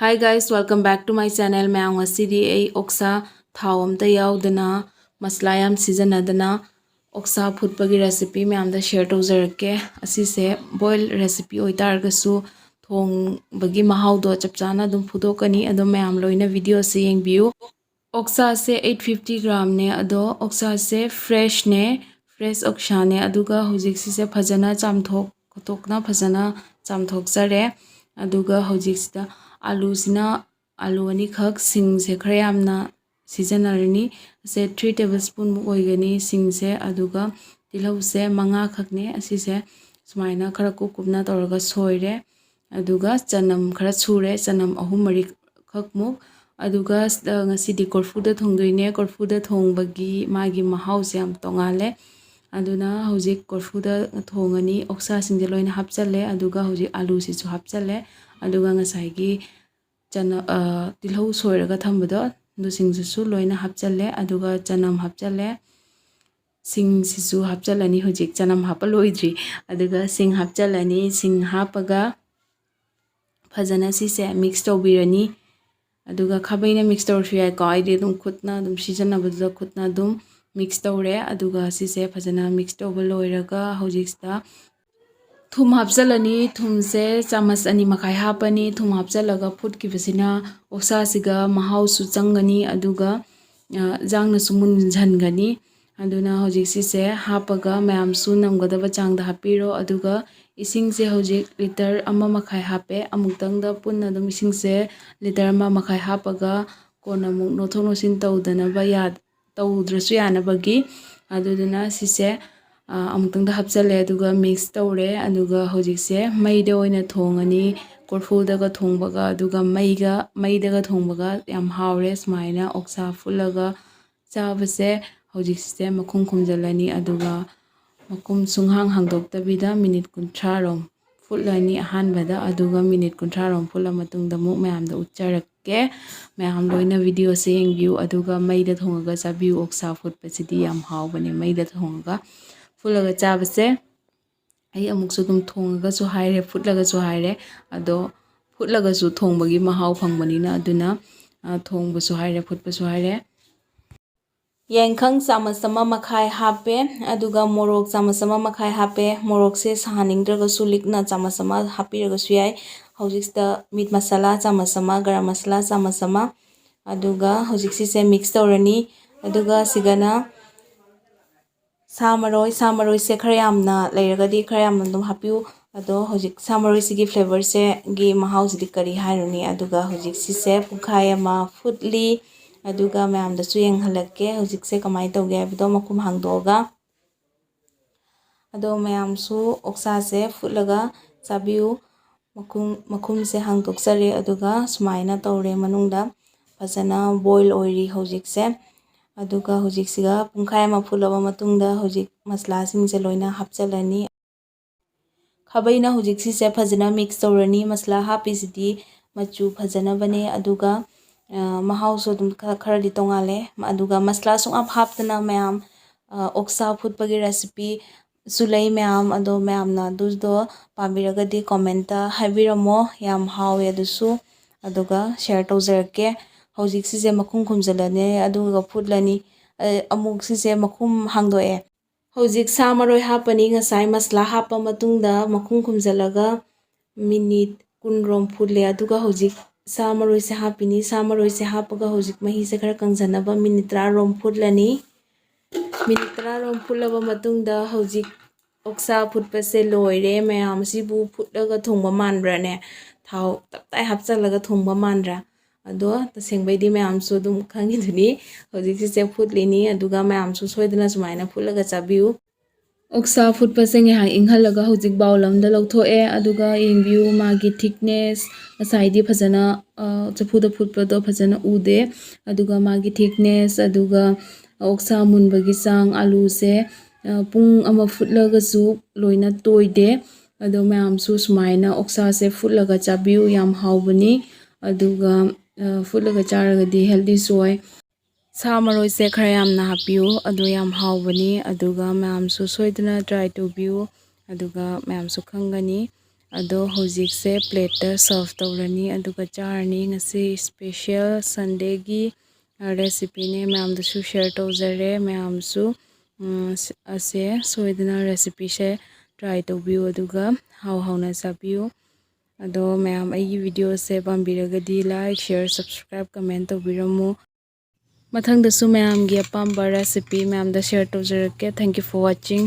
Hi guys, welcome back to my channel. मैं ngasi Oksha thau amta yaudana masala yam sijanadana Oksha phutpagi recipe मैं amda share tawjarake asise boil recipe oitargasu thong bagi mahau do chapchana dum phudokani ado मैं am loina video se yengbiu Oksha se 850 gram ne ado Oksha se fresh Oksha ne aduga hojik si se phajana chamthok khotokna phajana chamthok jare aduga hojik sida आलू सिना आलू अनि खक सिंग से खरे यामना सिजनरनी से 3 tablespoon मु ओइगनी सिंग से अदुगा तिलौ से मंगा खकने असि से सुमाइना खरा कुकुबना तोरगा सोइरे अदुगा चनम खरा छुरे चनम अहुम मरि खक मु अदुगा ngasi di korfuda thongdoine korfuda thongbagi magi mahau se am tongale aduna hojik korfuda thongani oksa singje loina hapchale aduga hojik alu si chu hapchale aduga ngasai gi chana tilhau soiraga thambado du singsu loina hapchale aduga chanam hapchale sing sisu hapchalani hojik chanam hapaloidri aduga sing hapchalani sing hapaga phajana si se mix tawbirani aduga khabaina mix tawrsu yai ko aide dum khutna dum season abada khutna dum mix tawre aduga si se phajana mix tawbaloiraga hojik sta थुम हापचलनी थुम से चामच अनि मखाई हापनी थुम हापचलगा फुटकी बसिना ओक्सा सिगा महाउ सु चंगनी अदुगा जांगना सुमुन झनगनी अदुना होजिक से हापगा ma'am सु नमगदबा चांगदा हापिरो अदुगा इसिंग से होजिक litre अमा मखाई हापे अमुक्तंगदा पुन्ना दम इसिंग से litre अमा मखाई हापगा कोना मुक नोथो नोसिन तौदनबा याद तौद्रसु यानबगी अदुदुना सिसे अमुक्तंगदा हापचले अदुगा मिक्स तौरे अदुगा होजिकसे मैदा ओइना थोंगनी कोरफुदागा थोंबगा अदुगा मैदागा थोंबगा याम हावरे स्माइना ओक्सा फुलगा चाबसे होजिकसे मखुम खुमजलनी अदुगा मखुम सुंहांग हांगदोक्तबिदा मिनिट 30 रोम फुलनी अहानबदा अदुगा मिनिट 30 रोम फुला मतुंगदा मु मयामदा उच्चारके मयाम लोइना वीडियो से यंगबिउ अदुगा मैदा थोंगगा चाबिउ ओक्सा फुटपसिदी याम हावबने मैदा थोंगगा फुलगा चाबसे आई अमुकसु तुम थोंगगासु हाइरे फुटलगासु हाइरे अदो फुटलगासु थोंबगी महाव फंगबनिना अदुना थोंबसु हाइरे फुटपसु हाइरे यंखंग चामचमा मखाई हापे अदुगा मोरोक चामचमा मखाई हापे मोरोक से सहानिंगद्रगसु लिकना चामचमा हापिरगसु याय हौजिकस्ता मीट मसाला चामचमा गरम मसाला चामचमा अदुगा हौजिकसि से मिक्स तौरनी अदुगा सिगना सामरोई से खरा यामना लेरगदी खरा यामना दम हापिउ अदो होजिक सामरोई सिगी फ्लेवर से गी महाउ सिदी करी हाइरुनी अदुगा होजिक सिसे पुखाय मा फुटली अदुगा मैम दसु यंगहलके होजिक से कमाई तौगे बिदो मकुम हांगदोगा अदो मैम सु ओक्सा से फुटलगा चाबिउ मकुम से हांगदोक्सरे अदुगा सुमाइना तौरे मनुंगदा फजना बॉईल ओइरी होजिक से अदुगा होजिक सिगा पुंखाय मा फुलबा मतुंगदा होजिक मसला सिंग से लोइना हापचलनी खबैना होजिक सिसे फजना मिक्स तौरनी मसला हापिसिदी मचु फजना बने अदुगा महाउ सो दुम खरदी तोंगाले अदुगा मसला सुंग आप हापतना मैम ओक्सा फुटपगी रेसिपी सुलै मैम अदो मैम ना दुसदो पाबिरगदी कमेंटा हाइबिरमो याम हावे अदुसु अदुगा शेयर तौजरके हौजिक सिसे मखुम खुमजलने अदुगा फुटलनी अमुक सिसे मखुम हांगदोए हौजिक सामरोय हापनी ngасai मसला हापा मतुंगदा मखुम खुमजलगा मिनिट 10 रोम फुटले अदुगा हौजिक सामरोय से हापिनी सामरोय से हापगा हौजिक मही से खरा कंजनबा मिनिट 30 रोम फुटलनी मिनिट 30 रोम फुटलबा मतुंगदा हौजिक ओक्सा फुटपसे लोइरे मयाम सिबु फुटलगा थोंबा मानब्राने थाव तपताय हापचलगा थोंबा मानरा अदो तसेंगबैदी मैमसु दुम खंगिदुनी होजिक से फुटलिनी अदुगा मैमसु सोइदना सुमाइना फुटलगा चाबिउ ओक्सा फुटपसे nge hang इंghलगा होजिक बाउलमदा लौथोए अदुगा यंगबिउ मागी थिकनेस असाइदी फजना चफुदा फुटपदो फजना उदे अदुगा मागी थिकनेस अदुगा ओक्सा मुनबगी चांग आलू से पुंग अमा फुटलगासु लोइना तोइदे अदो मैमसु सुमाइना ओक्सा से फुटलगा चाबिउ याम हावबनी अदुगा फुटलगा चारगदी हेल्दी सोय सामरोय से खरा यामना हापिउ अदो याम हावबनी अदुगा मैमसु सोइदना ट्राई टुबिउ अदुगा मैमसु खंगनी ꯑꯗꯣ ꯍꯧꯖꯤꯛꯁꯦ ꯄ꯭ꯂꯦꯠꯇ ꯁꯔꯚ ꯇꯧꯔꯅꯤ ꯑꯗꯨꯒ ꯆꯥꯔꯅꯤ ꯉꯁꯤ ꯁ꯭ꯄꯦꯁꯤꯌꯦꯜ ꯁꯟꯗꯦꯒꯤ ꯔꯦꯁꯤꯄꯤꯅꯦ ꯃꯌꯥꯝꯗꯁꯨ ꯁꯦꯌꯔ ꯇꯧꯖꯔꯦ ꯃꯌꯥꯝꯁꯨ ꯑꯁꯦ ꯁꯣꯏꯗꯅ ꯔꯦꯁꯤꯄꯤꯁꯦ ꯇ꯭ꯔꯥꯏ ꯇꯧꯕꯤꯌꯨ ꯑꯗꯨꯒ ꯍꯥꯎꯅ ꯆꯥꯕꯤꯌꯨ ꯑꯗꯣ ꯃꯌꯥꯝ ꯑꯩꯒꯤ ꯚꯤꯗꯤꯑꯣꯁꯦ ꯄꯥꯝꯕꯤꯔꯒꯗꯤ ꯂꯥꯏꯛ ꯁꯦꯌꯔ ꯁꯕꯁꯀ꯭ꯔꯥꯏꯕ ꯀꯃꯦꯟ ꯇꯧꯕꯤꯔꯝꯃꯨ ꯃꯊꯪꯗꯁꯨ ꯃꯌꯥꯝꯒꯤ ꯑꯄꯥꯝꯕ ꯔꯦꯁꯤꯄꯤ ꯃꯌꯥꯝꯗ ꯁꯦꯌꯔ ꯇꯧꯖꯔꯛꯀꯦ ꯊꯦꯡꯛ ꯌꯨ ꯐꯣꯔ ꯋꯥꯆꯤꯡ